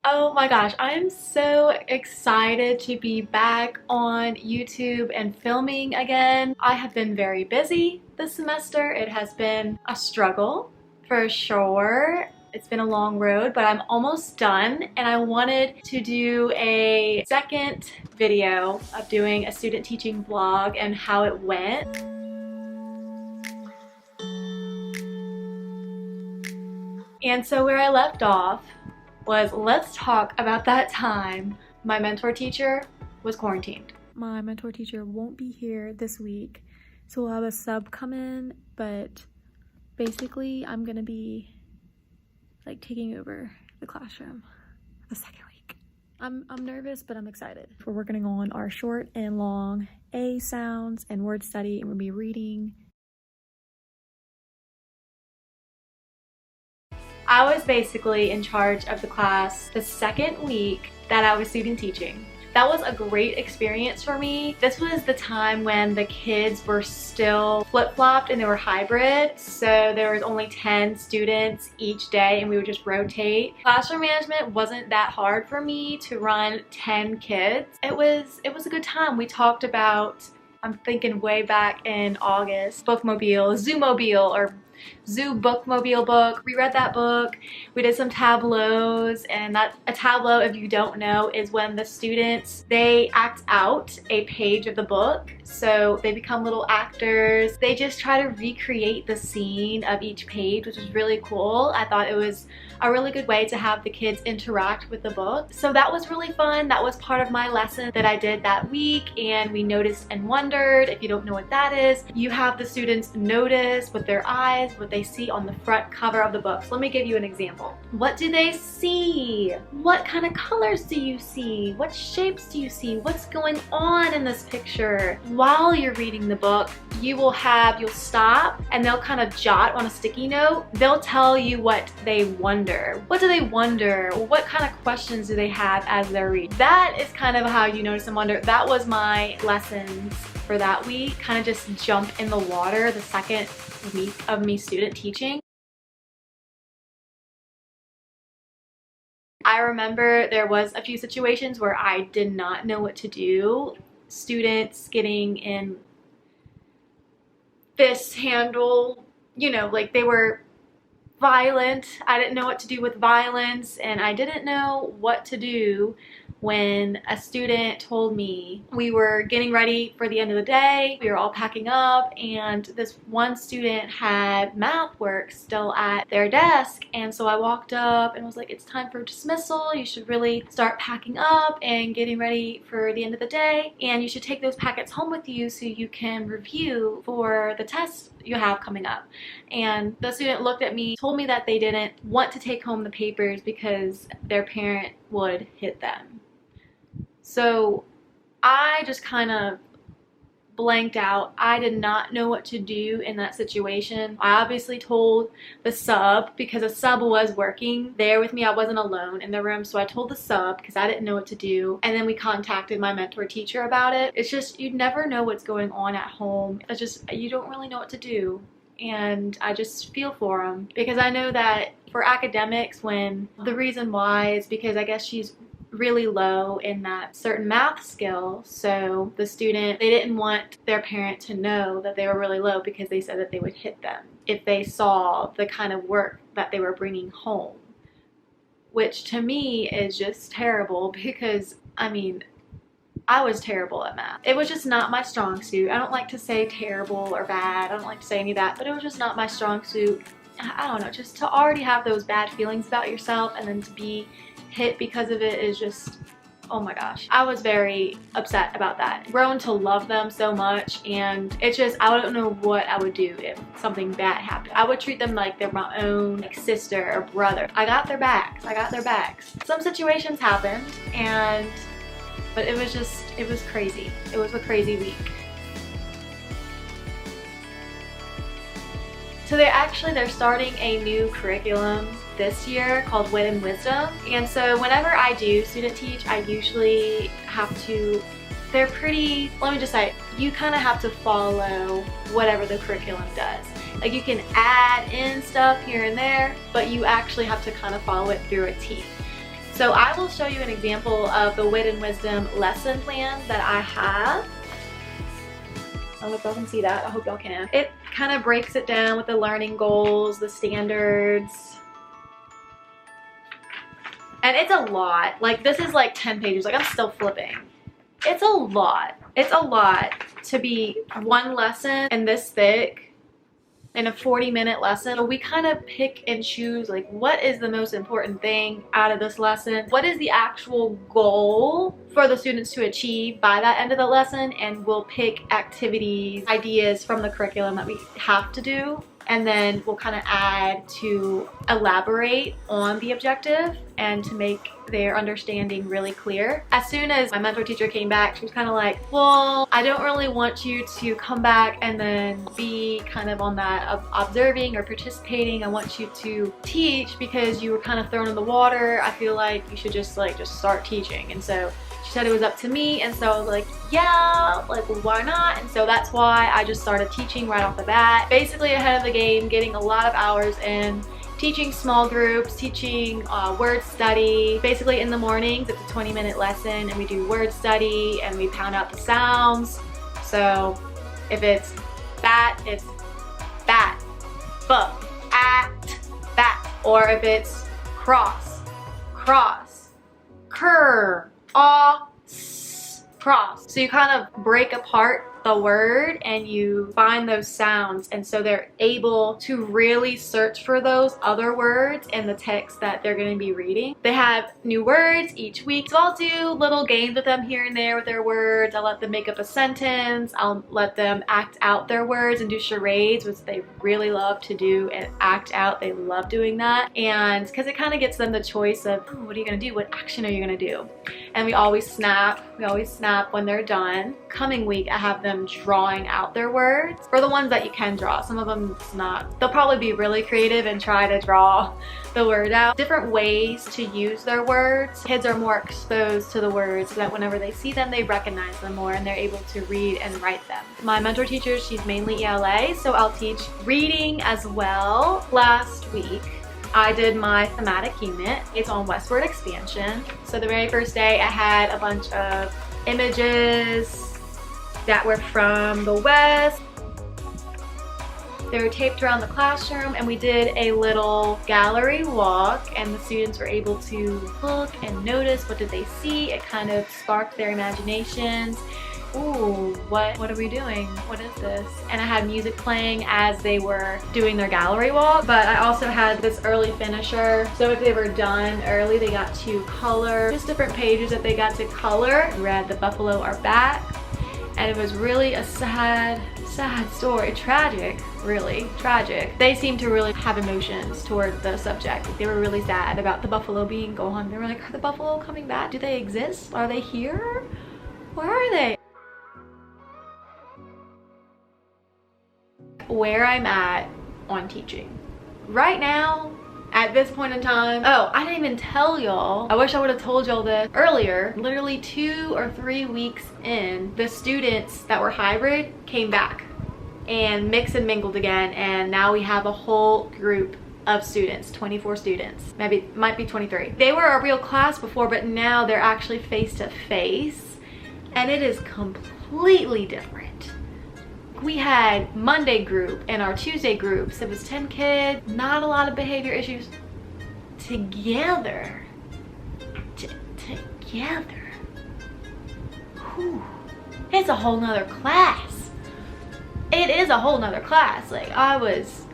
Oh my gosh, I am so excited to be back on YouTube and filming again. I have been very busy this semester. It has been a struggle for sure. It's been a long road, but I'm almost done, and I wanted to do a second video of doing a student teaching vlog and how it went. And so where I left off was, let's talk about that time my mentor teacher was quarantined. My mentor teacher won't be here this week, so we'll have a sub come in, but basically I'm gonna be like taking over the classroom the second week. I'm nervous, but I'm excited. We're working on our short and long A sounds and word study, and we'll be reading. I was basically in charge of the class the second week that I was student teaching. That was a great experience for me. This was the time when the kids were still flip-flopped and they were hybrid, so there was only 10 students each day and we would just rotate. Classroom management wasn't that hard for me to run 10 kids. It was a good time. We talked about, I'm thinking way back in August, Bookmobile, Zoomobile, or Zoo Bookmobile book. We read that book. We did some tableaus, and a tableau, if you don't know, is when the students, they act out a page of the book. So they become little actors. They just try to recreate the scene of each page, which was really cool. I thought it was a really good way to have the kids interact with the book. So that was really fun. That was part of my lesson that I did that week, and we noticed and wondered. If you don't know what that is, you have the students notice with their eyes what they see on the front cover of the book. So let me give you an example. What do they see? What kind of colors do you see? What shapes do you see? What's going on in this picture? While you're reading the book, you'll stop and they'll kind of jot on a sticky note. They'll tell you what they wonder. What do they wonder? What kind of questions do they have as they're reading? That is kind of how you notice and wonder. That was my lessons for that week. Kind of just jump in the water the second week of me student teaching. I remember there was a few situations where I did not know what to do. Students getting in fist handle, you know, like they were violent. I didn't know what to do with violence, and I didn't know what to do when a student told me we were getting ready for the end of the day. We were all packing up, and this one student had math work still at their desk, and so I walked up and was like, it's time for dismissal. You should really start packing up and getting ready for the end of the day, and you should take those packets home with you so you can review for the test you have coming up. And the student looked at me, told me that they didn't want to take home the papers because their parent would hit them. So I just kind of blanked out. I did not know what to do in that situation. I obviously told the sub, because a sub was working there with me. I wasn't alone in the room, so I told the sub because I didn't know what to do, and then we contacted my mentor teacher about it. It's just, you never know what's going on at home. It's just, you don't really know what to do, and I just feel for them, because I know that for academics, when the reason why is because I guess she's really low in that certain math skill, so the student, they didn't want their parent to know that they were really low because they said that they would hit them if they saw the kind of work that they were bringing home, which to me is just terrible, because I mean, I was terrible at math. It was just not my strong suit. I don't like to say terrible or bad. I don't like to say any of that, but it was just not my strong suit. I don't know, just to already have those bad feelings about yourself and then to be hit because of it is just, oh my gosh. I was very upset about that. Grown to love them so much, and it's just, I don't know what I would do if something bad happened. I would treat them like they're my own, like, sister or brother. I got their backs. I got their backs. Some situations happened, but it was just, it was crazy. It was a crazy week. So they're starting a new curriculum this year called Wit and Wisdom. And so whenever I do student teach, I usually have to, they're pretty, let me just say, you kind of have to follow whatever the curriculum does. Like, you can add in stuff here and there, but you actually have to kind of follow it through a T. So I will show you an example of the Wit and Wisdom lesson plan that I have. I don't know if y'all can see that. I hope y'all can. It kind of breaks it down with the learning goals, the standards. And it's a lot. Like, this is like 10 pages. Like, I'm still flipping. It's a lot. It's a lot to be one lesson and this thick in a 40-minute lesson. So we kind of pick and choose, like, what is the most important thing out of this lesson? What is the actual goal for the students to achieve by that end of the lesson? And we'll pick activities, ideas from the curriculum that we have to do. And then we'll kind of add to elaborate on the objective and to make their understanding really clear. As soon as my mentor teacher came back, she was kind of like, well, I don't really want you to come back and then be kind of on that of observing or participating. I want you to teach because you were kind of thrown in the water. I feel like you should just start teaching. And so she said it was up to me, and so I was like, yeah, like, why not? And so that's why I just started teaching right off the bat. Basically ahead of the game, getting a lot of hours in, teaching small groups, teaching word study. Basically in the mornings, it's a 20-minute lesson, and we do word study, and we pound out the sounds. So if it's bat, it's bat, but, act, bat. Or if it's cross, cross, cur, cross. So you kind of break apart the word and you find those sounds, and so they're able to really search for those other words in the text that they're going to be reading. They have new words each week, so I'll do little games with them here and there with their words. I'll let them make up a sentence. I'll let them act out their words and do charades, which they really love to do, and act out. They love doing that, and because it kind of gets them the choice of, oh, what are you going to do? What action are you going to do? And we always snap when they're done. Coming week, I have them drawing out their words, for the ones that you can draw. Some of them it's not. They'll probably be really creative and try to draw the word out. Different ways to use their words. Kids are more exposed to the words so that whenever they see them, they recognize them more and they're able to read and write them. My mentor teacher, she's mainly ELA, so I'll teach reading as well. Last week, I did my thematic unit. It's on westward expansion. So the very first day I had a bunch of images that were from the West. They were taped around the classroom, and we did a little gallery walk, and the students were able to look and notice what did they see. It kind of sparked their imaginations. Ooh, what are we doing? What is this? And I had music playing as they were doing their gallery walk, but I also had this early finisher. So if they were done early, they got to color just different pages that they got to color. We read The Buffalo Are Back, and it was really a sad story. Tragic, really tragic. They seemed to really have emotions toward the subject. They were really sad about the buffalo being gone. They were like, are the buffalo coming back? Do they exist? Are they here? Where are they? Where I'm at on teaching right now at this point in time. Oh, I didn't even tell y'all. I wish I would have told y'all this earlier. Literally 2 or 3 weeks in, the students that were hybrid came back and mixed and mingled again, and now we have a whole group of students, 24 students, maybe might be 23. They were a real class before, but now they're actually face to face, and it is completely different. We had Monday group and our Tuesday groups. It was 10 kids, not a lot of behavior issues. Together. Whew. It's a whole nother class. It is a whole nother class. Like, I was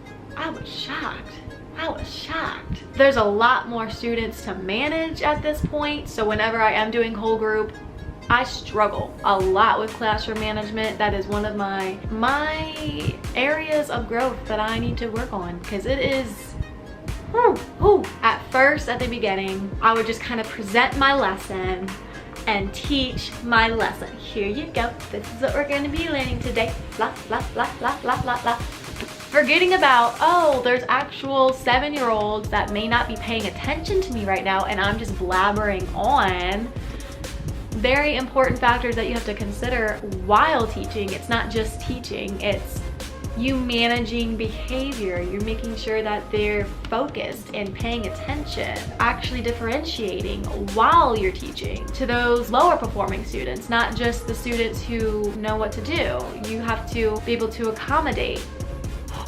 shocked. I was shocked. There's a lot more students to manage at this point, so whenever I am doing whole group, I struggle a lot with classroom management. That is one of my areas of growth that I need to work on, because it is, whew. At first, at the beginning, I would just kind of present my lesson and teach my lesson. Here you go. This is what we're going to be learning today. Blah, blah, blah, blah, blah, blah, blah. Forgetting about, oh, there's actual 7-year-olds that may not be paying attention to me right now, and I'm just blabbering on. Very important factors that you have to consider while teaching. It's not just teaching, it's you managing behavior. You're making sure that they're focused and paying attention, actually differentiating while you're teaching to those lower performing students, not just the students who know what to do. You have to be able to accommodate.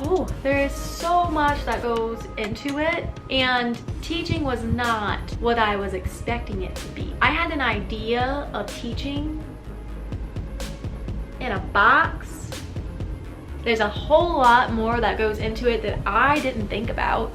Oh, there is so much that goes into it, and teaching was not what I was expecting it to be. I had an idea of teaching in a box. There's a whole lot more that goes into it that I didn't think about.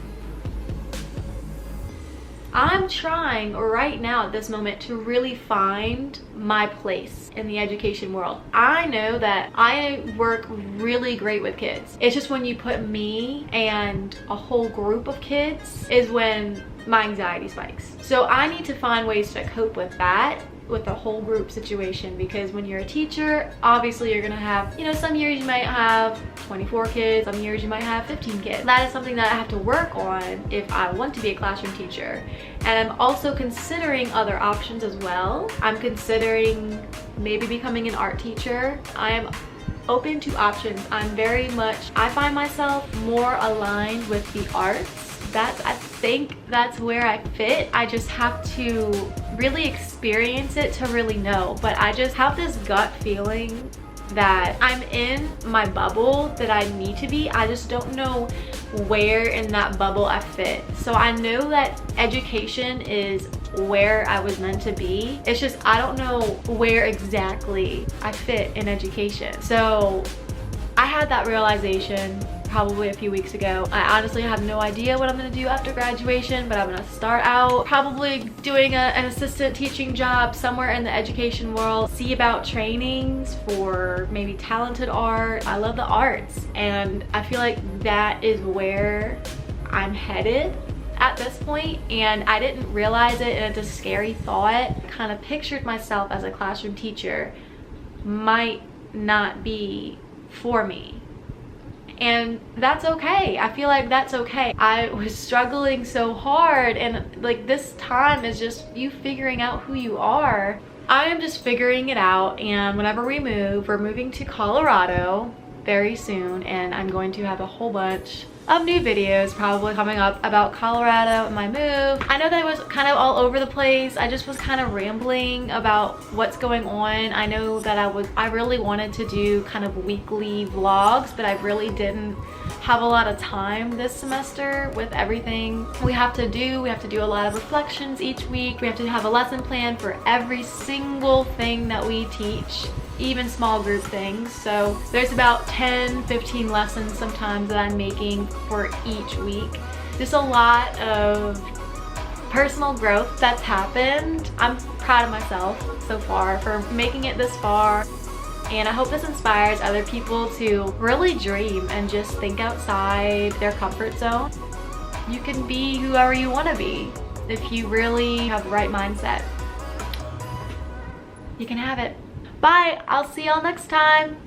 I'm trying right now at this moment to really find my place in the education world. I know that I work really great with kids. It's just when you put me and a whole group of kids is when my anxiety spikes. So I need to find ways to cope with that, with a whole group situation, because when you're a teacher, obviously you're gonna have, you know, some years you might have 24 kids, some years you might have 15 kids. That is something that I have to work on if I want to be a classroom teacher. And I'm also considering other options as well. I'm considering maybe becoming an art teacher. I am open to options. I find myself more aligned with the arts. I think that's where I fit. I just have to really experience it to really know. But I just have this gut feeling that I'm in my bubble that I need to be. I just don't know where in that bubble I fit. So I know that education is where I was meant to be. It's just I don't know where exactly I fit in education. So I had that realization probably a few weeks ago. I honestly have no idea what I'm gonna do after graduation, but I'm gonna start out probably doing an assistant teaching job somewhere in the education world, see about trainings for maybe talented art. I love the arts, and I feel like that is where I'm headed at this point, and I didn't realize it, and it's a scary thought. I kind of pictured myself as a classroom teacher might not be for me. And that's okay. I feel like that's okay. I was struggling so hard, and like this time is just you figuring out who you are. I am just figuring it out, and whenever we move, we're moving to Colorado very soon, and I'm going to have a whole bunch of new videos probably coming up about Colorado and my move. I know that I was kind of all over the place. I just was kind of rambling about what's going on. I know that I really wanted to do kind of weekly vlogs, but I really didn't have a lot of time this semester with everything we have to do. We have to do a lot of reflections each week. We have to have a lesson plan for every single thing that we teach, even small group things. So there's about 10-15 lessons sometimes that I'm making for each week. Just a lot of personal growth that's happened. I'm proud of myself so far for making it this far, and I hope this inspires other people to really dream and just think outside their comfort zone. You can be whoever you want to be if you really have the right mindset. You can have it. Bye, I'll see y'all next time.